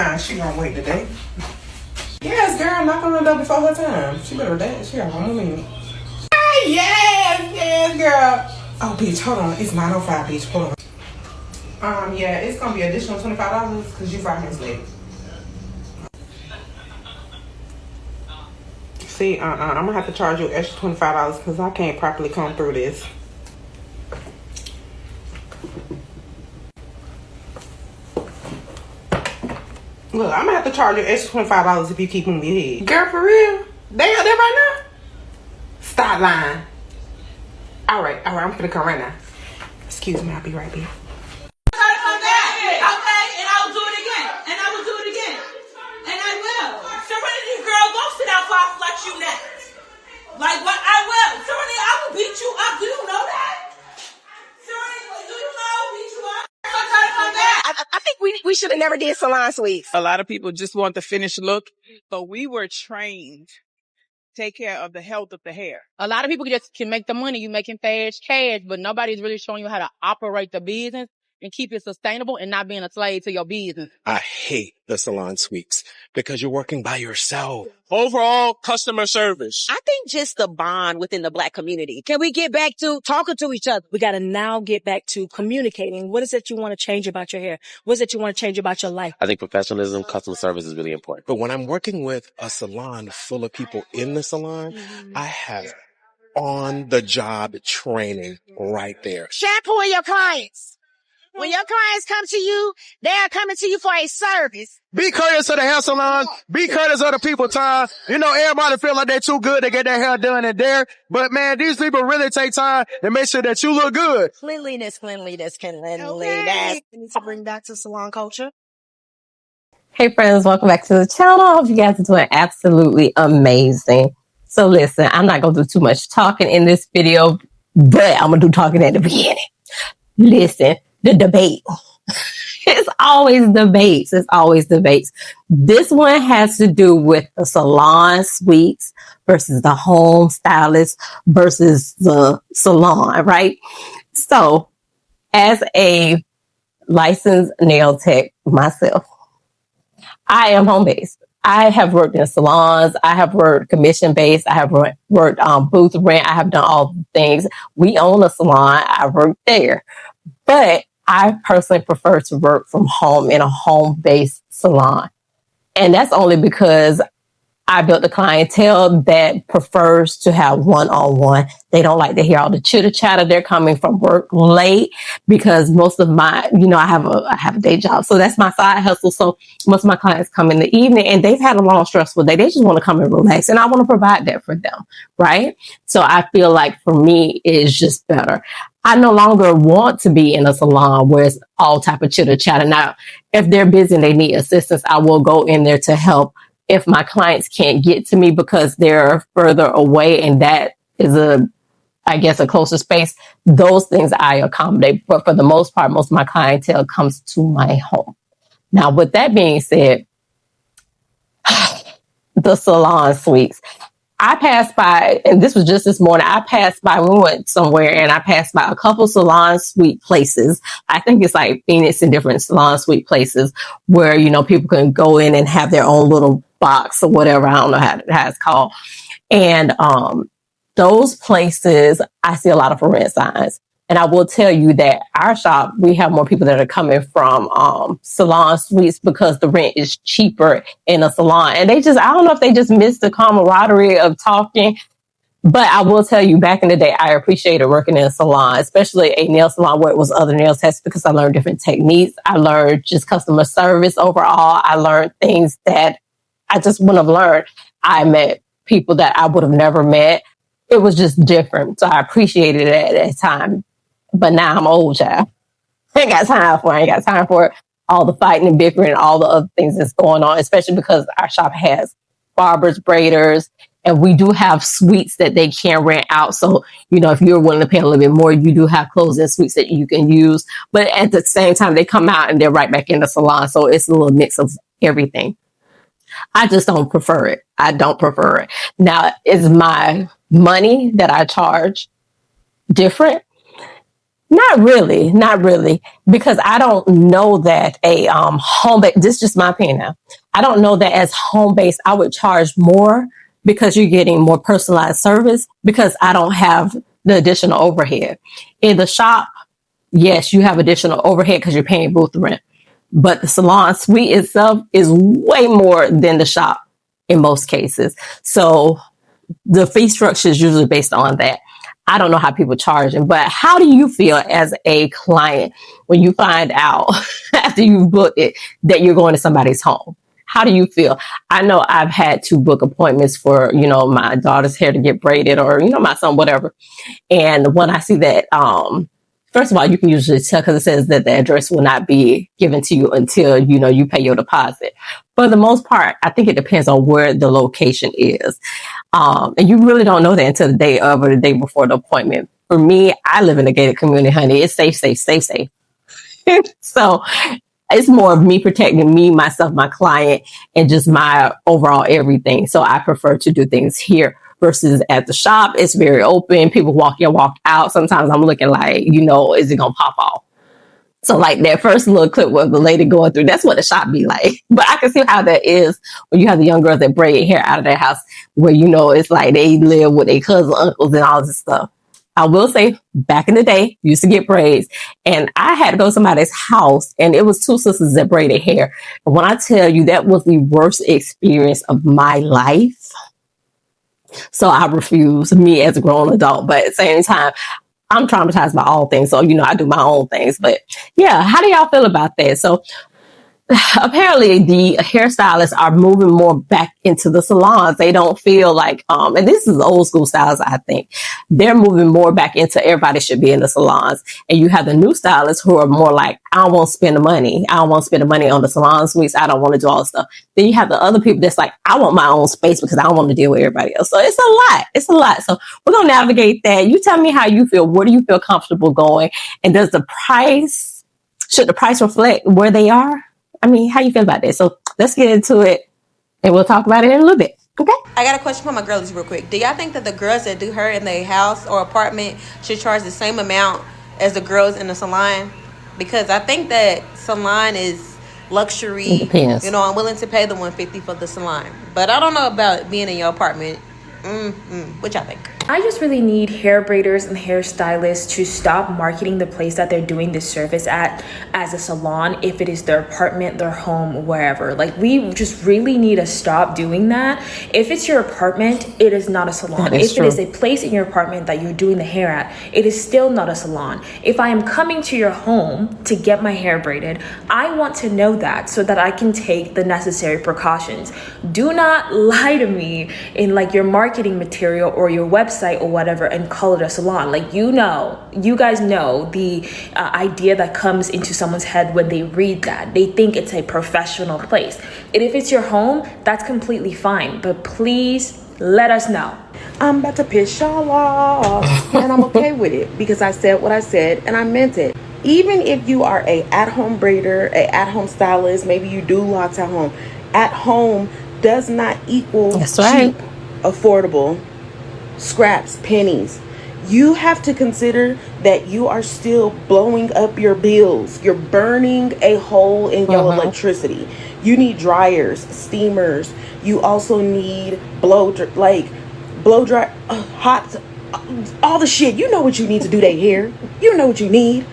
Nah, she gonna wait today. Yes, girl, knock on the door before her time. She better dance. She got 1 minute. Yes, girl. Oh, bitch, hold on. It's 9:05, bitch. Hold on. Yeah, it's gonna be additional $25 because you 5 minutes late. See, I'm gonna have to charge you extra $25 because I can't properly come through this. Look, I'm gonna have to charge you extra $25 if you keep moving your head. Girl, for real? They out there right now? Stop lying. All right, I'm finna come right now. Excuse me, I'll be right back. Okay, and I will do it again, and I will do it again, and I will. Serenity, girl, don't sit out while I flex you next. Like what? I will. Serenity, I will beat you up. Do you know that? Serenity, do you know I will beat you up? I think we should have never did salon suites. A lot of people just want the finished look, but we were trained to take care of the health of the hair. A lot of people just can make the money. You making fast cash, but nobody's really showing you how to operate the business and keep it sustainable and not being a slave to your business. I hate the salon suites because you're working by yourself. Overall customer service. I think just the bond within the Black community. Can we get back to talking to each other? We got to now get back to communicating. What is it you want to change about your hair? What is it you want to change about your life? I think professionalism, customer service is really important. But when I'm working with a salon full of people in the salon, I have on-the-job training right there. Shampooing your clients. When your clients come to you, they are coming to you for a service. Be courteous to the hair salon. Be courteous of the people time. You know, everybody feel like they're too good to get their hair done in there. But man, these people really take time and make sure that you look good. Cleanliness. Okay. We need to bring back to salon culture. Hey friends, welcome back to the channel. I hope you guys are doing absolutely amazing. So listen, I'm not going to do too much talking in this video, but I'm going to do talking at the beginning. Listen, the debate. It's always debates. It's always debates. This one has to do with the salon suites versus the home stylist versus the salon, right? So as a licensed nail tech myself, I am home-based. I have worked in salons. I have worked commission-based. I have worked booth rent. I have done all the things. We own a salon. I work there. But I personally prefer to work from home in a home-based salon. And that's only because I built a clientele that prefers to have one-on-one. They don't like to hear all the chitter-chatter. They're coming from work late because most of my, I have a day job. So that's my side hustle. So most of my clients come in the evening and they've had a long, stressful day. They just want to come and relax. And I want to provide that for them, right? So I feel like for me, it's just better. I no longer want to be in a salon where it's all type of chitter-chatter. Now, if they're busy and they need assistance, I will go in there to help. If my clients can't get to me because they're further away and that is a closer space, those things I accommodate. But for the most part, most of my clientele comes to my home. Now, with that being said, the salon suites. I passed by, and this was just this morning, we went somewhere and I passed by a couple salon suite places. I think it's like Phoenix and different salon suite places where, people can go in and have their own little box or whatever. I don't know how it's called. And those places, I see a lot of for rent signs. And I will tell you that our shop, we have more people that are coming from salon suites because the rent is cheaper in a salon. And I don't know if they just miss the camaraderie of talking. But I will tell you, back in the day, I appreciated working in a salon, especially a nail salon where it was other nail techs, because I learned different techniques. I learned just customer service overall. I learned things that I just wouldn't have learned. I met people that I would have never met. It was just different. So I appreciated it at that time. But now I'm old, child. I ain't got time for all the fighting and bickering and all the other things that's going on, especially because our shop has barbers, braiders, and we do have suites that they can rent out. So, if you're willing to pay a little bit more, you do have closing suites that you can use. But at the same time, they come out and they're right back in the salon. So it's a little mix of everything. I just don't prefer it. I don't prefer it. Now, is my money that I charge different? Not really, not really, because I don't know that a home base. This is just my opinion now. I don't know that as home base I would charge more because you're getting more personalized service because I don't have the additional overhead. In the shop, yes, you have additional overhead because you're paying booth rent, but the salon suite itself is way more than the shop in most cases. So the fee structure is usually based on that. I don't know how people charge them, but how do you feel as a client when you find out after you've booked it that you're going to somebody's home? How do you feel? I know I've had to book appointments for, my daughter's hair to get braided or, my son, whatever. And when I see that, first of all, you can usually tell because it says that the address will not be given to you until, you pay your deposit. For the most part, I think it depends on where the location is. And you really don't know that until the day of or the day before the appointment. For me, I live in a gated community, honey. It's safe. So it's more of me protecting me, myself, my client, and just my overall everything. So I prefer to do things here versus at the shop. It's very open. People walk in, walk out. Sometimes I'm looking like, is it going to pop off? So like that first little clip with the lady going through, that's what the shop be like. But I can see how that is when you have the young girls that braid hair out of their house where, it's like they live with their cousins, uncles, and all this stuff. I will say back in the day, used to get braids and I had to go to somebody's house and it was two sisters that braided hair. And when I tell you that was the worst experience of my life. So I refuse, me as a grown adult, but at the same time, I'm traumatized by all things. So, I do my own things, but yeah, how do y'all feel about that? So apparently the hairstylists are moving more back into the salons. They don't feel like, and this is old school styles, I think. They're moving more back into everybody should be in the salons. And you have the new stylists who are more like, I don't want to spend the money. I don't want to spend the money on the salon suites. I don't want to do all this stuff. Then you have the other people that's like, I want my own space because I don't want to deal with everybody else. So it's a lot. It's a lot. So we're going to navigate that. You tell me how you feel. Where do you feel comfortable going? And should the price reflect where they are? I mean, how you feel about that? So let's get into it and we'll talk about it in a little bit. Okay. I got a question for my girlies real quick. Do y'all think that the girls that do hair in their house or apartment should charge the same amount as the girls in the salon? Because I think that salon is luxury. It depends. I'm willing to pay the $150 for the salon. But I don't know about being in your apartment. What y'all think? I just really need hair braiders and hairstylists to stop marketing the place that they're doing this service at as a salon, if it is their apartment, their home, wherever. Like, we just really need to stop doing that. If it's your apartment, it is not a salon. If it is a place in your apartment that you're doing the hair at, it is still not a salon. If I am coming to your home to get my hair braided, I want to know that so that I can take the necessary precautions. Do not lie to me in like your marketing material or your website or whatever and call it a salon. Like, you guys know the idea that comes into someone's head when they read that. They think it's a professional place. And if it's your home, that's completely fine. But please let us know. I'm about to piss y'all off and I'm okay with it because I said what I said and I meant it. Even if you are a at-home braider, a at-home stylist, maybe you do locks at home does not equal cheap, affordable, scraps, pennies. You have to consider that you are still blowing up your bills. You're burning a hole in your electricity. You need dryers, steamers. You also need blow dry, hot, all the shit. You know what you need to do that hair. You know what you need.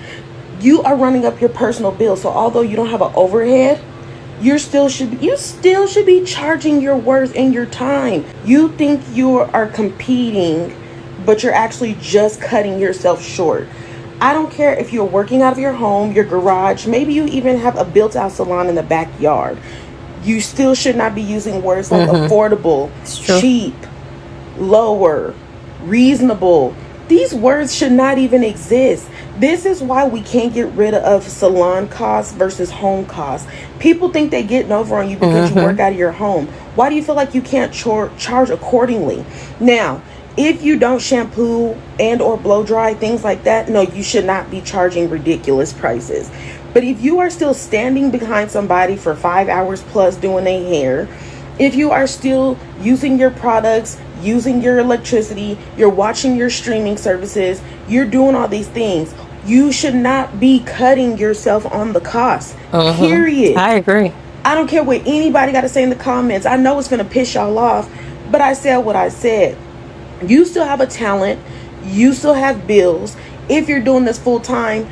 You are running up your personal bill. So although you don't have an overhead, you still should be charging your worth and your time. You think you are competing, but you're actually just cutting yourself short. I don't care if you're working out of your home, your garage, maybe you even have a built-out salon in the backyard. You still should not be using words like affordable, cheap, lower, reasonable. These words should not even exist. This is why we can't get rid of salon costs versus home costs. People think they're getting over on you because you work out of your home. Why do you feel like you can't charge accordingly? Now, if you don't shampoo and or blow dry, things like that, no, you should not be charging ridiculous prices. But if you are still standing behind somebody for 5 hours plus doing their hair, if you are still using your products, using your electricity, you're watching your streaming services, you're doing all these things, You should not be cutting yourself on the cost. Period. I agree. I don't care what anybody got to say in the comments. I know it's going to piss y'all off, but I said what I said. You still have a talent. You still have bills. If you're doing this full time,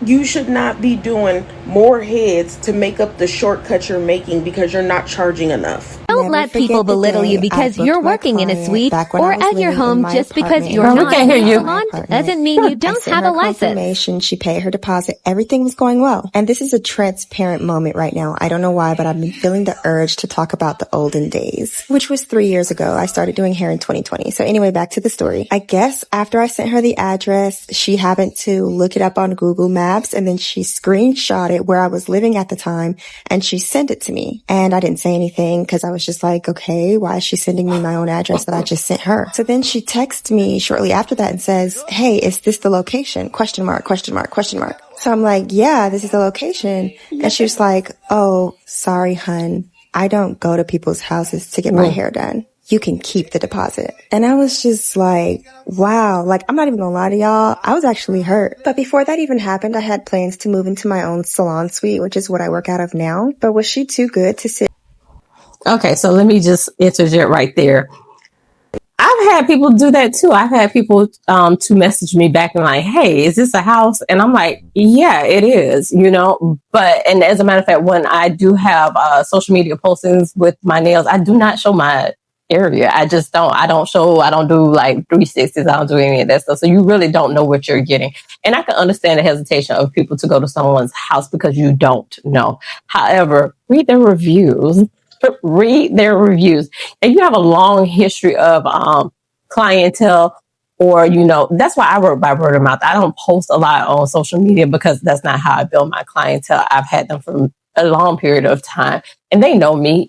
you should not be doing more heads to make up the shortcut you're making because you're not charging enough. Don't let people belittle you because you're working in a suite or at your home just because you're not in a salon doesn't mean you don't have a license. She paid her deposit. Everything was going well. And this is a transparent moment right now. I don't know why, but I've been feeling the urge to talk about the olden days, which was 3 years ago. I started doing hair in 2020. So anyway, back to the story. I guess after I sent her the address, she happened to look it up on Google Maps and then she screenshotted where I was living at the time and she sent it to me. And I didn't say anything because I was just like, okay, why is she sending me my own address that I just sent her? So then she texts me shortly after that and says, hey, is this the location? Question mark, question mark, question mark. So I'm like, yeah, this is the location. And she was like, oh, sorry, hun. I don't go to people's houses to get my hair done. You can keep the deposit. And I was just like, wow, like, I'm not even gonna lie to y'all. I was actually hurt. But before that even happened, I had plans to move into my own salon suite, which is what I work out of now. But was she too good to sit? Okay, so let me just interject right there. I've had people do that too. I've had people to message me back and like, hey, is this a house? And I'm like, yeah, it is, But, and as a matter of fact, when I do have social media postings with my nails, I do not show my area. I just don't. I don't do like 360s. I don't do any of that stuff. So you really don't know what you're getting. And I can understand the hesitation of people to go to someone's house because you don't know. However, read their reviews. Read their reviews. And you have a long history of clientele or, that's why I work by word of mouth. I don't post a lot on social media because that's not how I build my clientele. I've had them for a long period of time and they know me,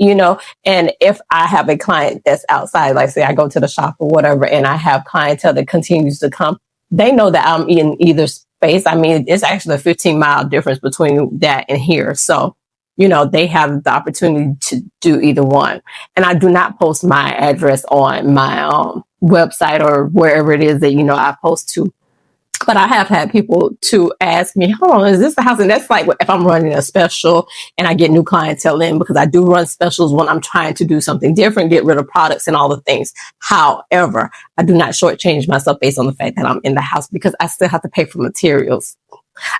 and if I have a client that's outside, like say I go to the shop or whatever, and I have clientele that continues to come, they know that I'm in either space. I mean, it's actually a 15-mile difference between that and here. So, they have the opportunity to do either one. And I do not post my address on my website or wherever it is that, I post to. But I have had people to ask me, hold on, is this the house? And that's like if I'm running a special and I get new clientele in, because I do run specials when I'm trying to do something different, get rid of products and all the things. However, I do not shortchange myself based on the fact that I'm in the house because I still have to pay for materials.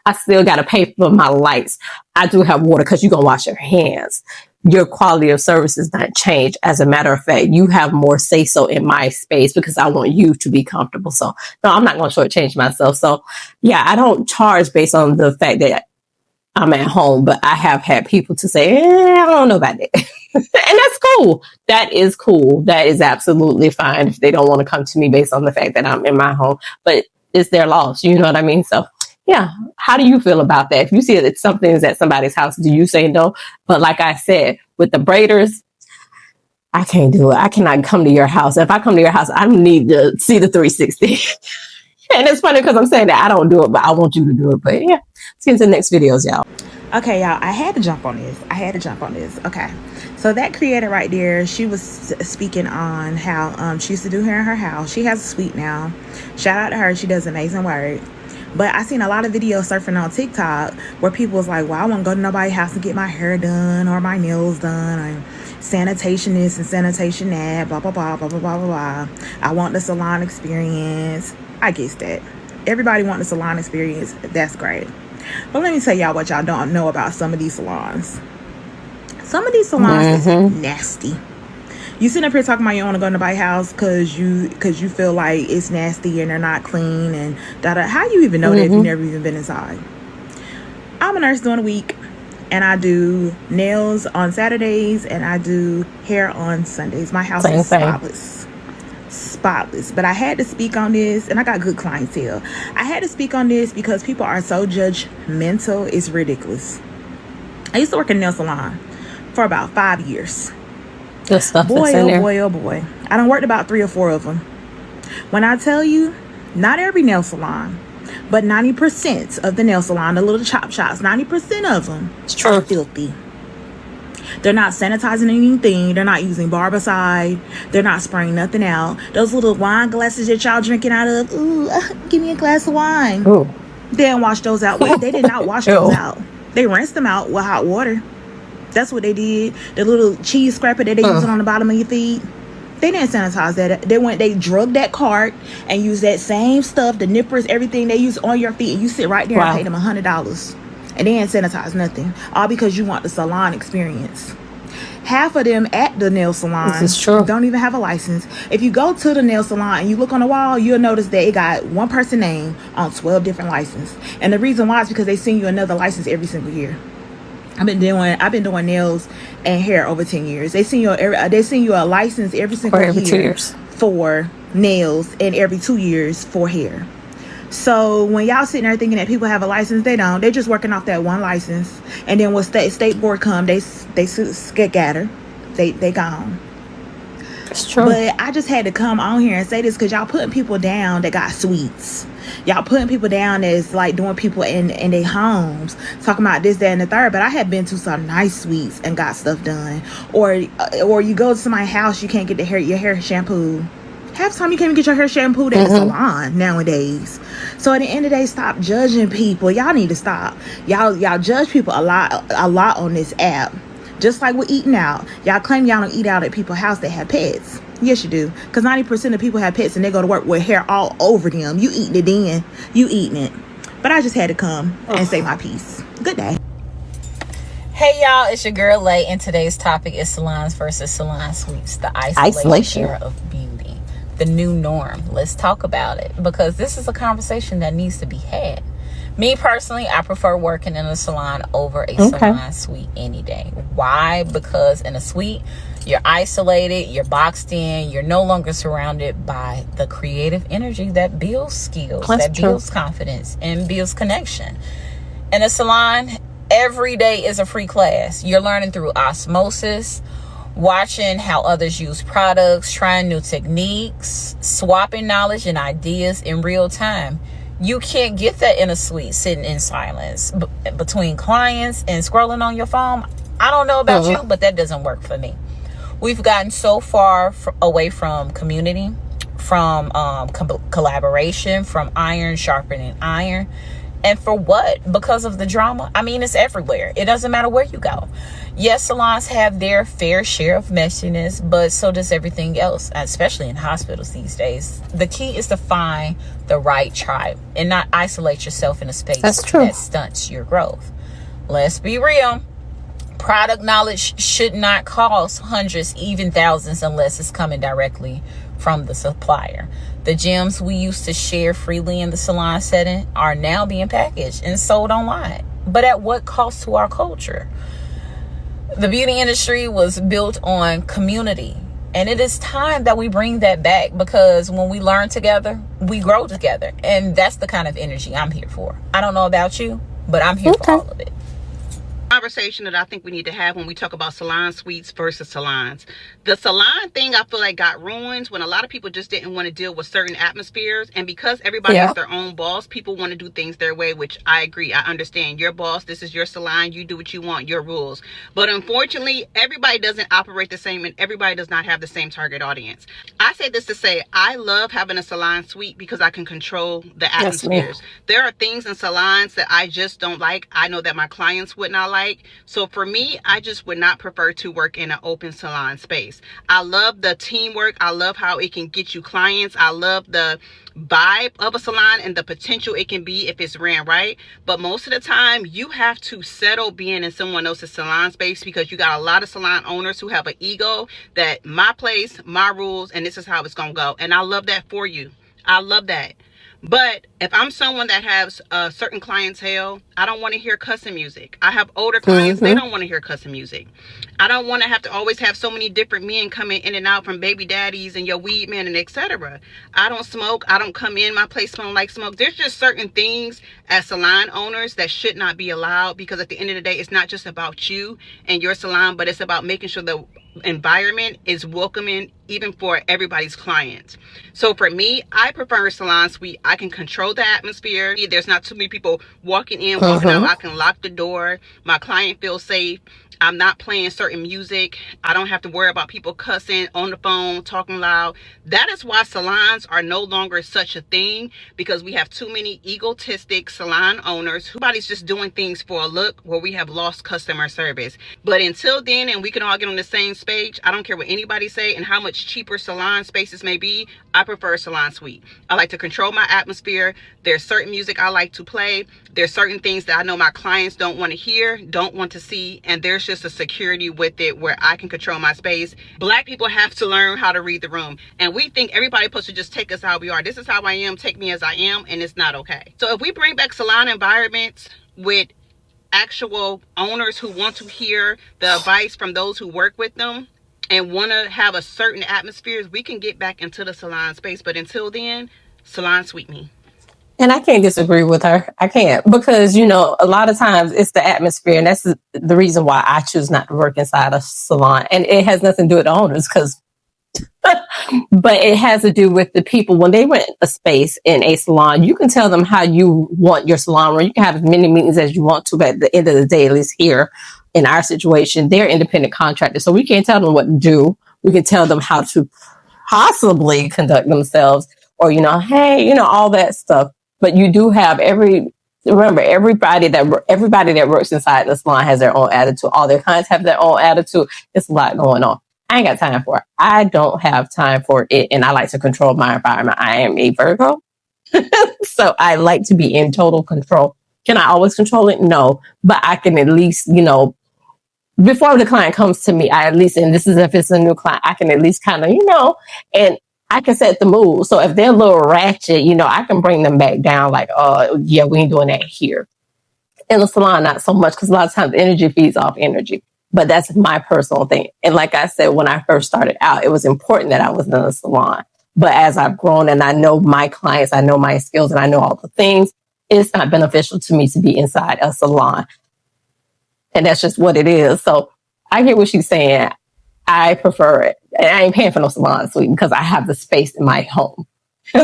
I still got to pay for my lights. I do have water because you're going to wash your hands. Your quality of service does not change. As a matter of fact, you have more say-so in my space because I want you to be comfortable. So, no, I'm not going to shortchange myself. So, yeah, I don't charge based on the fact that I'm at home, but I have had people to say, I don't know about that. And that's cool. That is cool. That is absolutely fine if they don't want to come to me based on the fact that I'm in my home. But it's their loss. You know what I mean? So, yeah. How do you feel about that? If you see that something is at somebody's house, do you say no? But like I said, with the braiders, I can't do it. I cannot come to your house. If I come to your house, I need to see the 360. And it's funny because I'm saying that I don't do it, but I want you to do it. But yeah, let's get into the next videos, y'all. Okay, y'all, I had to jump on this. Okay. So that creator right there, she was speaking on how she used to do hair in her house. She has a suite now. Shout out to her. She does amazing work. But I seen a lot of videos surfing on TikTok where people was like, well, I won't go to nobody's house and get my hair done or my nails done, or sanitation this and sanitation that, blah, blah, blah, blah, blah, blah, blah. I want the salon experience. I guess that. Everybody want the salon experience. That's great. But let me tell y'all what y'all don't know about some of these salons. Some of these salons is nasty. You sitting up here talking about you don't want to go to nobody's house because you feel like it's nasty and they're not clean and da-da. How you even know that if you've never even been inside? I'm a nurse during the week and I do nails on Saturdays and I do hair on Sundays. My house is spotless. But I had to speak on this, and I got good clientele. I had to speak on this because people are so judgmental. It's ridiculous. I used to work in a nail salon for about 5 years. Good stuff. Boy, oh boy. I done worked about 3 or 4 of them. When I tell you, not every nail salon, but 90% of the nail salon, the little chop shops, 90% of them are filthy. They're not sanitizing anything. They're not using barbicide. They're not spraying nothing out. Those little wine glasses that y'all drinking out of, ooh, give me a glass of wine. Ooh. They didn't wash those out. They did not wash those out. They rinsed them out with hot water. That's what they did. The little cheese scraper that they use on the bottom of your feet. They didn't sanitize that. They drugged that cart and used that same stuff, the nippers, everything they use on your feet, and you sit right there and pay them $100. And they didn't sanitize nothing. All because you want the salon experience. Half of them at the nail salon don't even have a license. If you go to the nail salon and you look on the wall, you'll notice that it got one person's name on 12 different licenses. And the reason why is because they send you another license every single year. I've been doing nails and hair over 10 years. They send you a license every single year 2 years for nails and every 2 years for hair. So when y'all sitting there thinking that people have a license, they don't. They're just working off that one license. And then when state board come, they scatter. They gone. It's true. But I just had to come on here and say this because y'all putting people down that got suites. Y'all putting people down that's like doing people in their homes, talking about this, that, and the third. But I have been to some nice suites and got stuff done. Or you go to somebody's house, you can't get your hair shampooed. Half the time you can't even get your hair shampooed at the salon nowadays. So at the end of the day, stop judging people. Y'all need to stop. Y'all judge people a lot on this app. Just like with eating out. Y'all claim y'all don't eat out at people's house that have pets. Yes, you do. Because 90% of people have pets and they go to work with hair all over them. You eating it then. You eating it. But I just had to come and say my piece. Good day. Hey y'all, it's your girl Lay, and today's topic is salons versus salon suites. The isolation era of beauty. The new norm. Let's talk about it, because this is a conversation that needs to be had. Me personally, I prefer working in a salon over a salon suite any day. Why? Because in a suite, you're isolated, you're boxed in, you're no longer surrounded by the creative energy that builds skills, builds confidence, and builds connection. In a salon, every day is a free class. You're learning through osmosis, watching how others use products, trying new techniques, swapping knowledge and ideas in real time. You can't get that in a suite sitting in silence between clients and scrolling on your phone. I don't know about you, but that doesn't work for me. We've gotten so far away from community, from collaboration, from iron sharpening iron. And for what? Because of the drama? I mean, it's everywhere. It doesn't matter where you go. Yes, salons have their fair share of messiness, but so does everything else, especially in hospitals these days. The key is to find the right tribe and not isolate yourself in a space that stunts your growth. Let's be real. Product knowledge should not cost hundreds, even thousands, unless it's coming directly from the supplier. The gems we used to share freely in the salon setting are now being packaged and sold online. But at what cost to our culture? The beauty industry was built on community, and it is time that we bring that back, because when we learn together, we grow together. And that's the kind of energy I'm here for. I don't know about you, but I'm here for all of it. Conversation that I think we need to have when we talk about salon suites versus salons. The salon thing, I feel like, got ruined when a lot of people just didn't want to deal with certain atmospheres, and because everybody is their own boss, people want to do things their way, which I agree. I understand. Your boss, this is your salon, you do what you want, your rules. But unfortunately, everybody doesn't operate the same, and everybody does not have the same target audience. I say this to say, I love having a salon suite because I can control the atmospheres. There are things in salons that I just don't like. I know that my clients would not like. So for me, I just would not prefer to work in an open salon space. I love the teamwork. I love how it can get you clients. I love the vibe of a salon and the potential it can be if it's ran right. But most of the time, you have to settle being in someone else's salon space, because you got a lot of salon owners who have an ego that my place, my rules, and this is how it's gonna go. And I love that for you. I love that. But if I'm someone that has a certain clientele, I don't want to hear cussing music. I have older clients, they don't want to hear cussing music. I don't want to have to always have so many different men coming in and out, from baby daddies and your weed man and etc. I don't smoke. I don't come in my place smelling like smoke. There's just certain things as salon owners that should not be allowed, because at the end of the day, it's not just about you and your salon, but it's about making sure the environment is welcoming even for everybody's clients. So for me, I prefer a salon suite. I can control the atmosphere. There's not too many people walking in, walking out. I can lock the door. My client feels safe. I'm not playing certain certain music. I don't have to worry about people cussing on the phone, talking loud. That is why salons are no longer such a thing, because we have too many egotistic salon owners. Everybody's just doing things for a look, where we have lost customer service. But until then, and we can all get on the same page, I don't care what anybody say and how much cheaper salon spaces may be, I prefer salon suite. I like to control my atmosphere. There's certain music I like to play. There's certain things that I know my clients don't want to hear, don't want to see, and there's just a security with it where I can control my space. Black people have to learn how to read the room, and we think everybody's supposed to just take us how we are. This is how I am, take me as I am, and it's not okay. So if we bring back salon environments with actual owners who want to hear the advice from those who work with them and want to have a certain atmosphere, we can get back into the salon space. But until then, salon suite me. And I can't disagree with her. I can't, because, a lot of times it's the atmosphere. And that's the reason why I choose not to work inside a salon. And it has nothing to do with the owners, but it has to do with the people. When they rent a space in a salon, you can tell them how you want your salon run. You can have as many meetings as you want to, but at the end of the day, at least here in our situation, they're independent contractors. So we can't tell them what to do. We can tell them how to possibly conduct themselves, or, hey, all that stuff. But you do have everybody that works inside the salon has their own attitude. All their clients have their own attitude. It's a lot going on. I ain't got time for it. I don't have time for it. And I like to control my environment. I am a Virgo. So I like to be in total control. Can I always control it? No. But I can at least, before the client comes to me, and this is if it's a new client, I can at least kind of, and I can set the mood. So if they're a little ratchet, I can bring them back down like, yeah, we ain't doing that here. In the salon, not so much, because a lot of times energy feeds off energy. But that's my personal thing. And like I said, when I first started out, it was important that I was in a salon. But as I've grown and I know my clients, I know my skills, and I know all the things, it's not beneficial to me to be inside a salon. And that's just what it is. So I get what she's saying. I prefer it. And I ain't paying for no salon suite because I have the space in my home.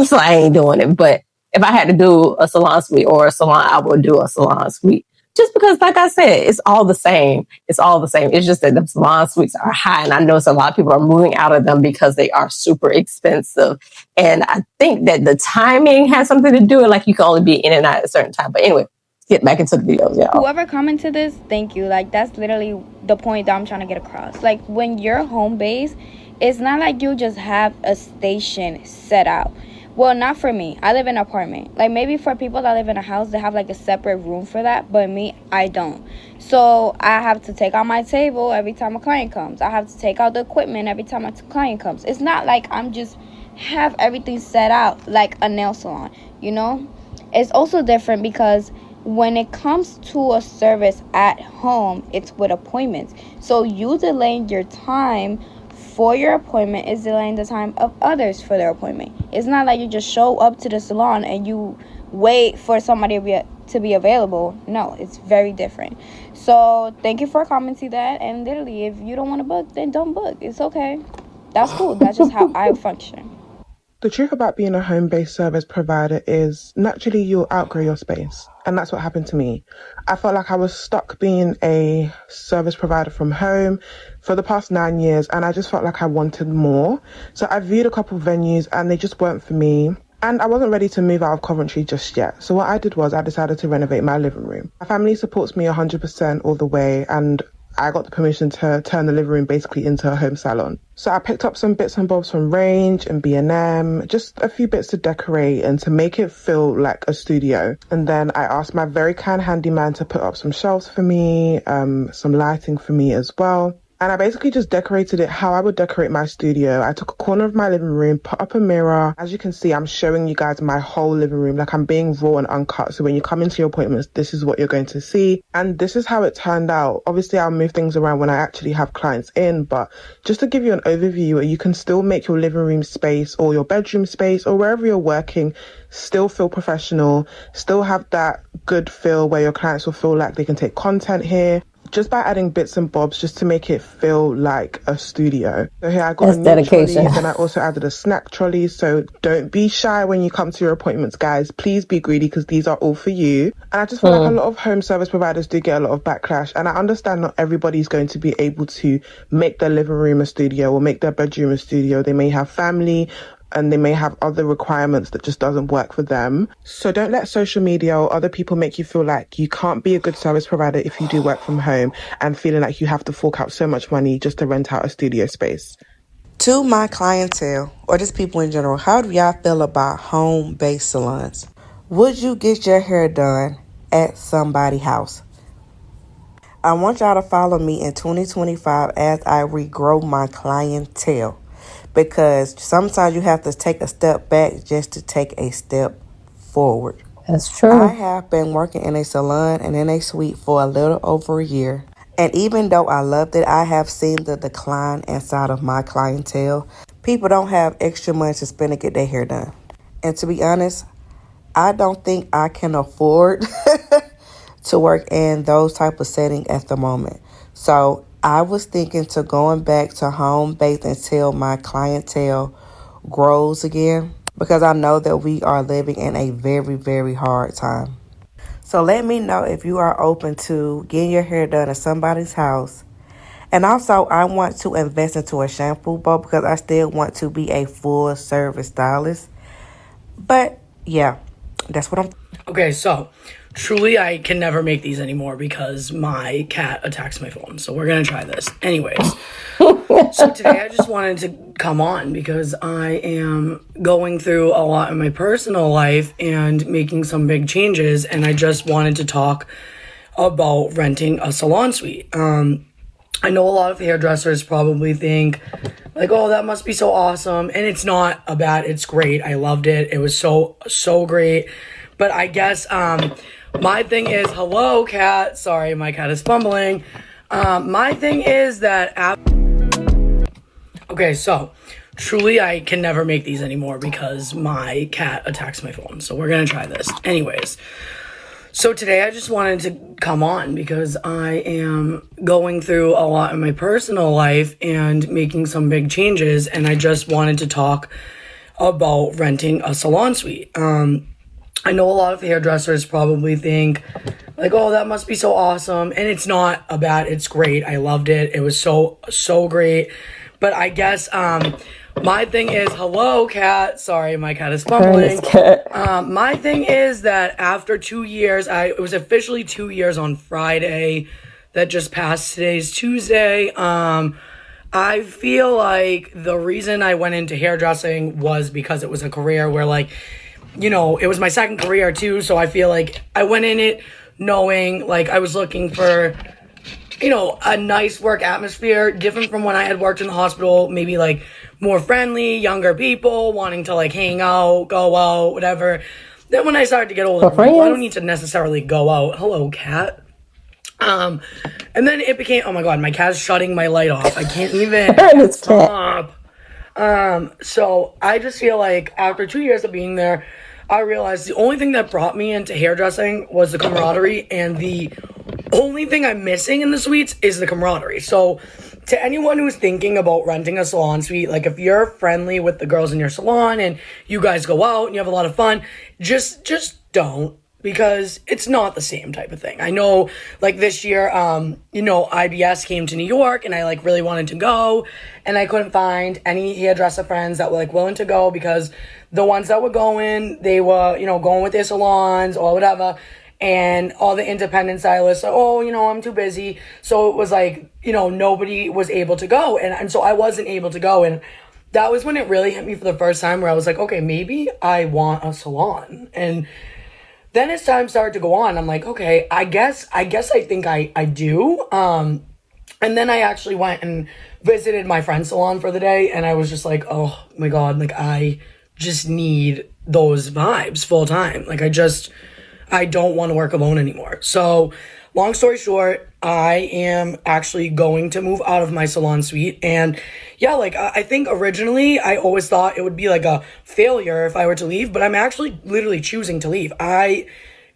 So I ain't doing it. But if I had to do a salon suite or a salon, I would do a salon suite. Just because, like I said, it's all the same. It's all the same. It's just that the salon suites are high. And I notice a lot of people are moving out of them because they are super expensive. And I think that the timing has something to do with, like, you can only be in and out at a certain time. But anyway, get back into the videos, y'all. Whoever commented this, thank you. Like, that's literally the point that I'm trying to get across. Like, when you're home based, it's not like you just have a station set out. Well, not for me. I live in an apartment. Like, maybe for people that live in a house, they have like a separate room for that. But me, I don't. So I have to take out my table every time a client comes. I have to take out the equipment every time a client comes. It's not like I'm just have everything set out like a nail salon, It's also different because when it comes to a service at home, it's with appointments. So you delaying your time for your appointment is delaying the time of others for their appointment. It's not like you just show up to the salon and you wait for somebody to be available. No, it's very different. So thank you for commenting that. And literally, if you don't want to book, then don't book. It's okay. That's cool. That's just how I function. The truth about being a home-based service provider is naturally you'll outgrow your space. And that's what happened to me. I felt like I was stuck being a service provider from home for the past 9 years, and I just felt like I wanted more. So I viewed a couple of venues and they just weren't for me. And I wasn't ready to move out of Coventry just yet. So what I did was I decided to renovate my living room. My family supports me 100% all the way, and I got the permission to turn the living room basically into a home salon. So I picked up some bits and bobs from Range and B&M, just a few bits to decorate and to make it feel like a studio. And then I asked my very kind handyman to put up some shelves for me, some lighting for me as well. And I basically just decorated it how I would decorate my studio. I took a corner of my living room, put up a mirror. As you can see, I'm showing you guys my whole living room. Like, I'm being raw and uncut. So when you come into your appointments, this is what you're going to see. And this is how it turned out. Obviously, I'll move things around when I actually have clients in. But just to give you an overview, you can still make your living room space or your bedroom space or wherever you're working still feel professional, still have that good feel where your clients will feel like they can take content here. just by adding bits and bobs just to make it feel like a studio. So here I got a new trolley, then I also added a snack trolley. So don't be shy when you come to your appointments, guys. Please be greedy because these are all for you. And I just feel like a lot of home service providers do get a lot of backlash. And I understand not everybody's going to be able to make their living room a studio or make their bedroom a studio. They may have family and they may have other requirements that just doesn't work for them. So don't let social media or other people make you feel like you can't be a good service provider if you do work from home and feeling like you have to fork out so much money just to rent out a studio space. To my clientele, or just people in general, how do y'all feel about home-based salons? Would you get your hair done at somebody's house? I want y'all to follow me in 2025 as I regrow my clientele, because sometimes you have to take a step back just to take a step forward. That's true. I have been working in a salon and in a suite for a little over a year. And even though I loved it, I have seen the decline inside of my clientele. People don't have extra money to spend to get their hair done. And to be honest, I don't think I can afford to work in those type of settings at the moment. So I was thinking to going back to home-based until my clientele grows again, because I know that we are living in a very, very hard time. So let me know if you are open to getting your hair done at somebody's house. And also, I want to invest into a shampoo bowl because I still want to be a full service stylist. But yeah, that's what I'm. Okay, so truly I can never make these anymore because my cat attacks my phone. So we're going to try this. Anyways, so today I just wanted to come on because I am going through a lot in my personal life and making some big changes. And I just wanted to talk about renting a salon suite. I know a lot of hairdressers probably think like, oh, that must be so awesome. And it's not a bad, it's great. I loved it. It was so great. But I guess my thing is, hello, cat. Sorry, my cat is fumbling. My thing is that... Okay, so truly I can never make these anymore because my cat attacks my phone. So we're going to try this. Anyways, so today I just wanted to come on because I am going through a lot in my personal life and making some big changes. And I just wanted to talk about renting a salon suite. I know a lot of hairdressers probably think like, oh, that must be so awesome. And it's not a bad, it's great. I loved it. It was so great. But I guess my thing is, hello, cat. Sorry, my cat is fumbling. My thing is that after 2 years, it was officially 2 years on Friday that just passed. Today's Tuesday. I feel like the reason I went into hairdressing was because it was a career where, like, you know, it was my second career too. So I feel like I went in it knowing like I was looking for, you know, a nice work atmosphere, different from when I had worked in the hospital, maybe like more friendly, younger people wanting to like hang out, go out, whatever. Then when I started to get older, I'm like, well, I don't need to necessarily go out. Hello, cat. And then it became, oh my God, my cat's shutting my light off. I can't even stop. So I just feel like after 2 years of being there, I realized the only thing that brought me into hairdressing was the camaraderie, and the only thing I'm missing in the suites is the camaraderie. So to anyone who's thinking about renting a salon suite, like if you're friendly with the girls in your salon and you guys go out and you have a lot of fun, just don't, because it's not the same type of thing. I know like this year, you know, IBS came to New York and I like really wanted to go, and I couldn't find any hairdresser friends that were like willing to go, because the ones that were going, they were, you know, going with their salons or whatever. And all the independent stylists are, oh, you know, I'm too busy. So it was like, you know, nobody was able to go. And so I wasn't able to go. And that was when it really hit me for the first time, where I was like, okay, maybe I want a salon. And then as time started to go on, I'm like, okay, I guess I think I do. And then I actually went and visited my friend's salon for the day. And I was just like, oh my God, like I just need those vibes full time. Like I don't want to work alone anymore. So long story short, I am actually going to move out of my salon suite. And yeah, like I think originally I always thought it would be like a failure if I were to leave, but I'm actually literally choosing to leave. I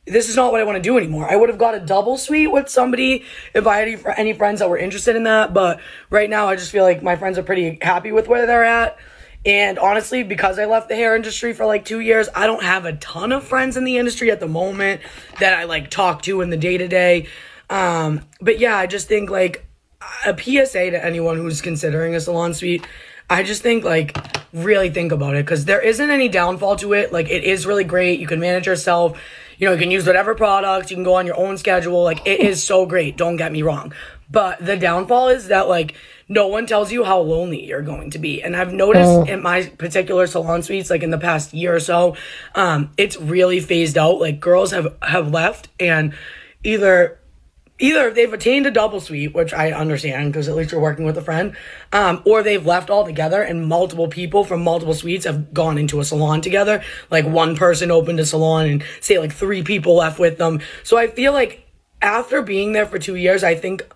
this is not what I want to do anymore. I would have got a double suite with somebody if I had any friends that were interested in that. But right now, I just feel like my friends are pretty happy with where they're at. And honestly, because I left the hair industry for like 2 years, I don't have a ton of friends in the industry at the moment that I like talk to in the day to day. But yeah, I just think like a PSA to anyone who's considering a salon suite. I just think like really think about it, because there isn't any downfall to it. Like, it is really great. You can manage yourself. You know, you can use whatever products. You can go on your own schedule. Like, it is so great. Don't get me wrong. But the downfall is that, like, no one tells you how lonely you're going to be. And I've noticed in my particular salon suites, like in the past year or so, it's really phased out. Like, girls have left, and either they've attained a double suite, which I understand because at least you're working with a friend, or they've left altogether, and multiple people from multiple suites have gone into a salon together. Like, one person opened a salon and say like 3 people left with them. So I feel like after being there for 2 years, I think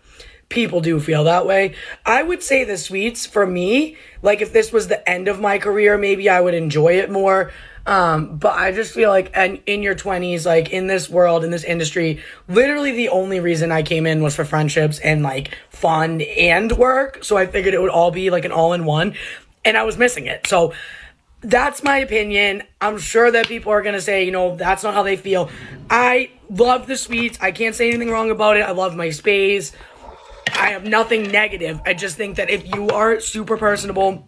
people do feel that way. I would say the suites for me, like if this was the end of my career, maybe I would enjoy it more. But I just feel like, and in your 20s, like in this world, in this industry, literally the only reason I came in was for friendships and like fun and work. So I figured it would all be like an all-in-one, and I was missing it. So that's my opinion. I'm sure that people are going to say, you know, that's not how they feel. I love the suites. I can't say anything wrong about it. I love my space. I have nothing negative. I just think that if you are super personable,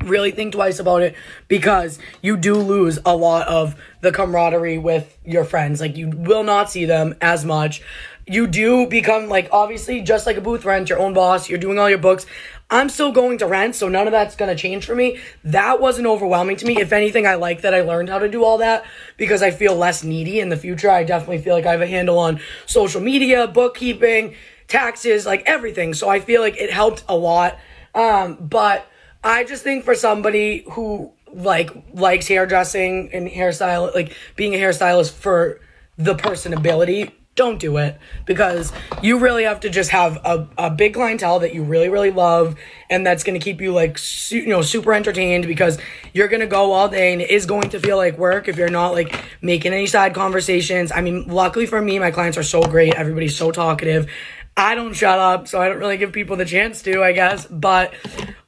really think twice about it, because you do lose a lot of the camaraderie with your friends. Like, you will not see them as much. You do become, like, obviously, just like a booth rent, your own boss. You're doing all your books. I'm still going to rent, so none of that's going to change for me. That wasn't overwhelming to me. If anything, I like that I learned how to do all that, because I feel less needy in the future. I definitely feel like I have a handle on social media, bookkeeping, taxes, like everything. So I feel like it helped a lot. But I just think for somebody who like likes hairdressing and hairstyle, like being a hairstylist for the personability, don't do it, because you really have to just have a big clientele that you really, really love, and that's going to keep you like, super entertained, because you're going to go all day and it is going to feel like work if you're not like making any side conversations. I mean, luckily for me, my clients are so great. Everybody's so talkative. I don't shut up, so I don't really give people the chance to, I guess. But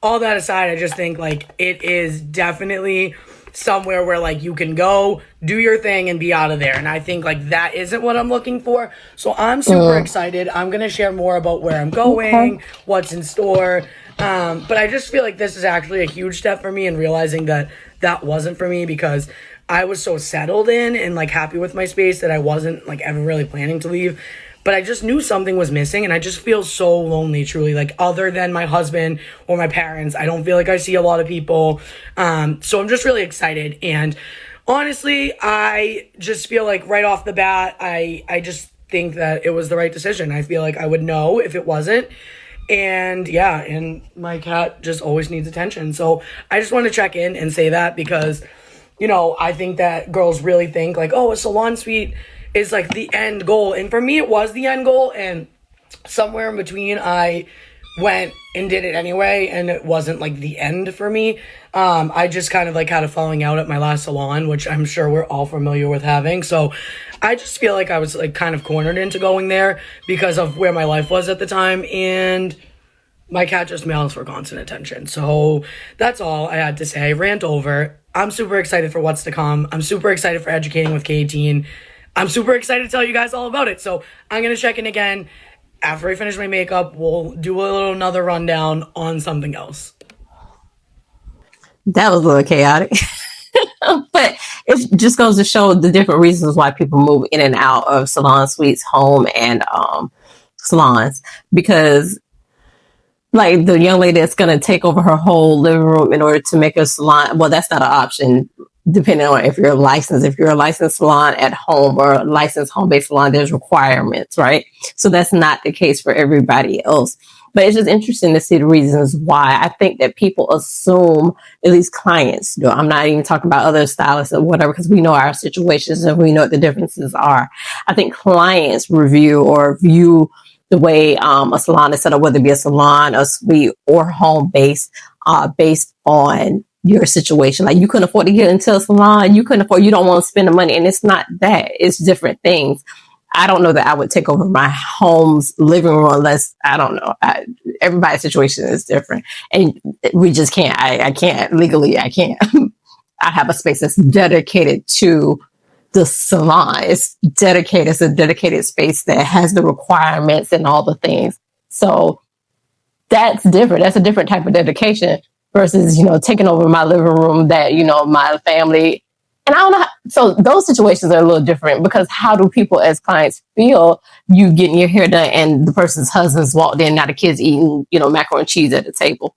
all that aside, I just think like it is definitely somewhere where like you can go, do your thing, and be out of there. And I think like that isn't what I'm looking for. So I'm super excited. I'm going to share more about where I'm going, what's in store. But I just feel like this is actually a huge step for me in realizing that that wasn't for me, because I was so settled in and like happy with my space that I wasn't like ever really planning to leave. But I just knew something was missing, and I just feel so lonely, truly. Like, other than my husband or my parents, I don't feel like I see a lot of people. So I'm just really excited. And honestly, I just feel like right off the bat, I just think that it was the right decision. I feel like I would know if it wasn't. And yeah, and my cat just always needs attention. So I just want to check in and say that, because, you know, I think that girls really think like, oh, a salon suite is like the end goal. And for me, it was the end goal. And somewhere in between, I went and did it anyway, and it wasn't like the end for me. I just kind of like had a falling out at my last salon, which I'm sure we're all familiar with having. So I just feel like I was like kind of cornered into going there because of where my life was at the time. And my cat just meows for constant attention. So that's all I had to say. Rant over. I'm super excited for what's to come. I'm super excited for educating with K18. I'm super excited to tell you guys all about it. So I'm going to check in again after I finish my makeup. We'll do another rundown on something else. That was a little chaotic. But it just goes to show the different reasons why people move in and out of salon suites, home, and salons. Because like the young lady that's going to take over her whole living room in order to make a salon, well, that's not an option. Depending on if you're licensed, if you're a licensed salon at home or a licensed home-based salon, there's requirements, right? So that's not the case for everybody else. But it's just interesting to see the reasons why. I think that people assume, at least clients do. I'm not even talking about other stylists or whatever, because we know our situations and we know what the differences are. I think clients review or view the way a salon is set up, whether it be a salon, a suite, or home-based, based on your situation. Like, you couldn't afford to get into a salon. You don't want to spend the money. And it's not that. It's different things. I don't know that I would take over my home's living room unless, I don't know. Everybody's situation is different. And we just can't. I can't. Legally, I can't. I have a space that's dedicated to the salon. It's dedicated. It's a dedicated space that has the requirements and all the things. So that's different. That's a different type of dedication versus, taking over my living room that, my family. And I don't know. So those situations are a little different, because how do people as clients feel you getting your hair done and the person's husband's walked in, now the kids eating, macaroni and cheese at the table?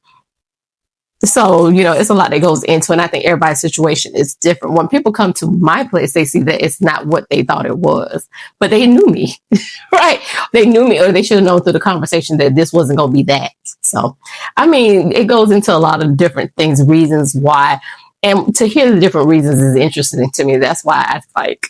So, it's a lot that goes into it. And I think everybody's situation is different. When people come to my place, they see that it's not what they thought it was, but they knew me, right? They knew me, or they should have known through the conversation that this wasn't going to be that. So, it goes into a lot of different things, reasons why. And to hear the different reasons is interesting to me. That's why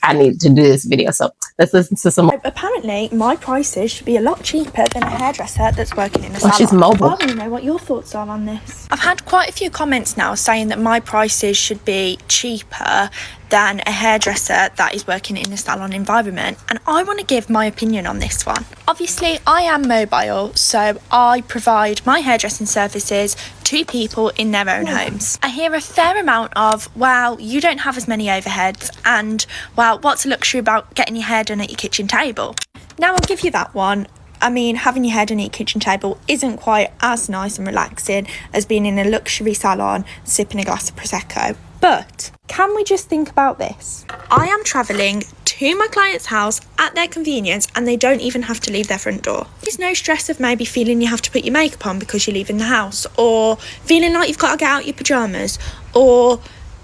I need to do this video. So let's listen to some more. Apparently, my prices should be a lot cheaper than a hairdresser that's working in a salon. She's mobile. I want to know what your thoughts are on this. I've had quite a few comments now saying that my prices should be cheaper than a hairdresser that is working in a salon environment, and I want to give my opinion on this one. Obviously, I am mobile, so I provide my hairdressing services to people in their own homes. I hear a fair amount of, well, you don't have as many overheads, and, well, what's a luxury about getting your hair done at your kitchen table? Now, I'll give you that one. Having your hair done at your kitchen table isn't quite as nice and relaxing as being in a luxury salon sipping a glass of Prosecco. But can we just think about this? I am travelling to my client's house at their convenience, and they don't even have to leave their front door. There's no stress of maybe feeling you have to put your makeup on because you're leaving the house, or feeling like you've got to get out your pyjamas, or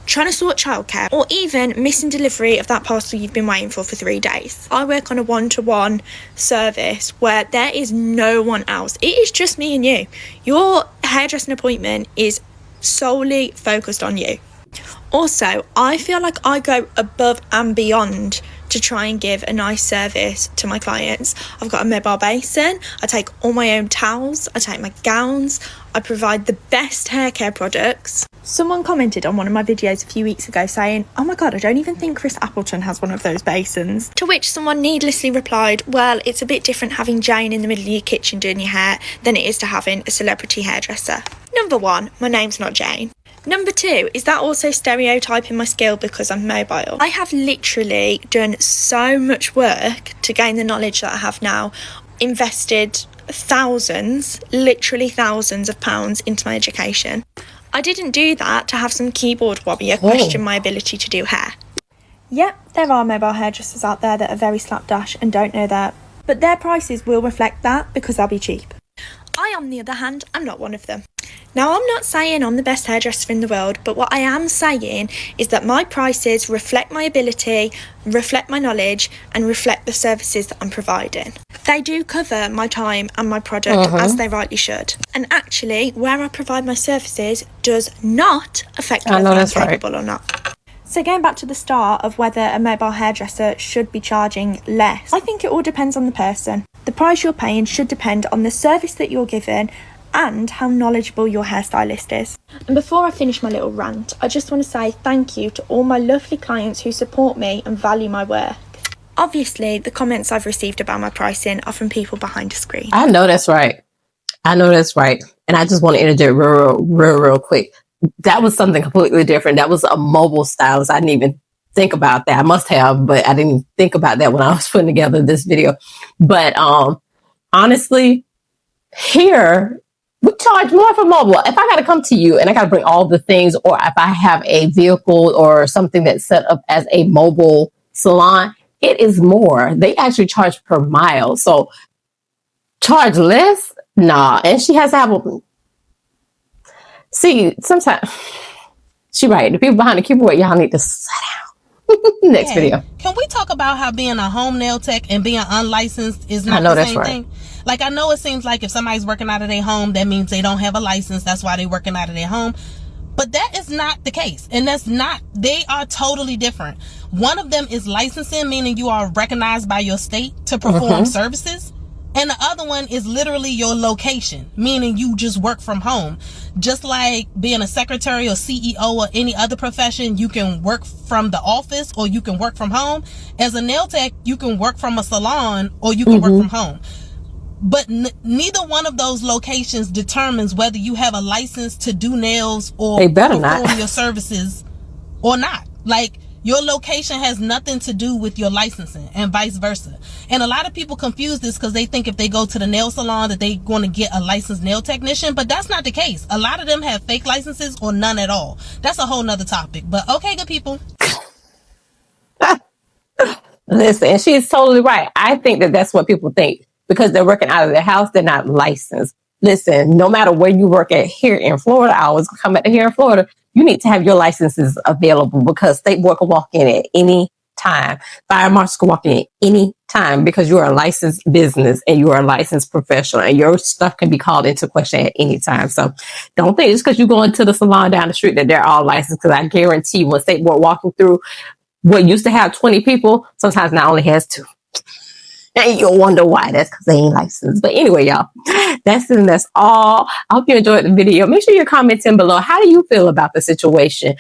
trying to sort childcare, or even missing delivery of that parcel you've been waiting for 3 days. I work on a one-to-one service where there is no one else. It is just me and you. Your hairdressing appointment is solely focused on you. Also, I feel like I go above and beyond to try and give a nice service to my clients. I've got a mobile basin, I take all my own towels, I take my gowns, I provide the best hair care products. Someone commented on one of my videos a few weeks ago saying, oh my god, I don't even think Chris Appleton has one of those basins. To which someone needlessly replied, well, it's a bit different having Jane in the middle of your kitchen doing your hair than it is to having a celebrity hairdresser. Number one, my name's not Jane. Number two, is that also stereotyping my skill because I'm mobile? I have literally done so much work to gain the knowledge that I have now, invested thousands, literally thousands of pounds into my education. I didn't do that to have some keyboard warrior question my ability to do hair. Yep, there are mobile hairdressers out there that are very slapdash and don't know that, but their prices will reflect that because they'll be cheap. I, on the other hand, am not one of them. Now, I'm not saying I'm the best hairdresser in the world, but what I am saying is that my prices reflect my ability, reflect my knowledge, and reflect the services that I'm providing. They do cover my time and my product as they rightly should. And actually, where I provide my services does not affect whether I'm capable or not. So going back to the start of whether a mobile hairdresser should be charging less, I think it all depends on the person. The price you're paying should depend on the service that you're given and how knowledgeable your hairstylist is. And before I finish my little rant, I just want to say thank you to all my lovely clients who support me and value my work. Obviously, the comments I've received about my pricing are from people behind a screen. I know that's right. And I just want to interject real quick. That was something completely different. That was a mobile stylist. I didn't even think about that. I must have, but I didn't think about that when I was putting together this video. But honestly, here we charge more for mobile. If I got to come to you and I got to bring all the things, or if I have a vehicle or something that's set up as a mobile salon, it is more. They actually charge per mile. So charge less? Nah. And she has to have a... See, sometimes she right. The people behind the keyboard, y'all need to sit down. Next video. Can we talk about how being a home nail tech and being unlicensed is not the same thing? Like, I know it seems like if somebody's working out of their home, that means they don't have a license. That's why they're working out of their home. But that is not the case. And that's not, they are totally different. One of them is licensing, meaning you are recognized by your state to perform services. And the other one is literally your location, meaning you just work from home. Just like being a secretary or CEO or any other profession, you can work from the office or you can work from home. As a nail tech, you can work from a salon or you can work from home. But neither one of those locations determines whether you have a license to do nails or perform your services or not. Like, your location has nothing to do with your licensing and vice versa. And a lot of people confuse this because they think if they go to the nail salon that they're going to get a licensed nail technician, but that's not the case. A lot of them have fake licenses or none at all. That's a whole nother topic. But okay, good people. Listen, and she's totally right. I think that that's what people think. Because they're working out of their house, they're not licensed. Listen, no matter where you work at here in Florida, I always come at here in Florida, you need to have your licenses available because state board can walk in at any time. Fire marshal can walk in at any time because you're a licensed business and you're a licensed professional and your stuff can be called into question at any time. So don't think it's because you go into the salon down the street that they're all licensed, because I guarantee when state board walking through what used to have 20 people, sometimes now only has 2. And you'll wonder why. That's because they ain't licensed. But anyway, y'all, that's all. I hope you enjoyed the video. Make sure you're commenting below. How do you feel about the situation?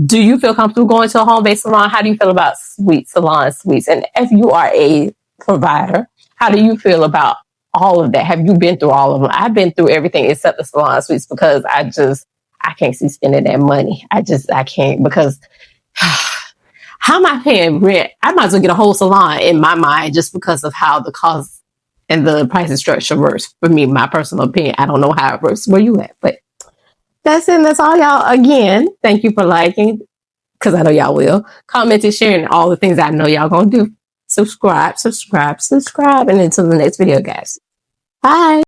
Do you feel comfortable going to a home-based salon? How do you feel about salon suites? And if you are a provider, how do you feel about all of that? Have you been through all of them? I've been through everything except the salon suites because I can't see spending that money. I can't, because how am I paying rent? I might as well get a whole salon in my mind just because of how the cost and the pricing structure works. For me, my personal opinion, I don't know how it works. Where you at? But that's it. That's all, y'all. Again, thank you for liking, because I know y'all will. Commenting, sharing, all the things I know y'all gonna do. Subscribe. And until the next video, guys. Bye.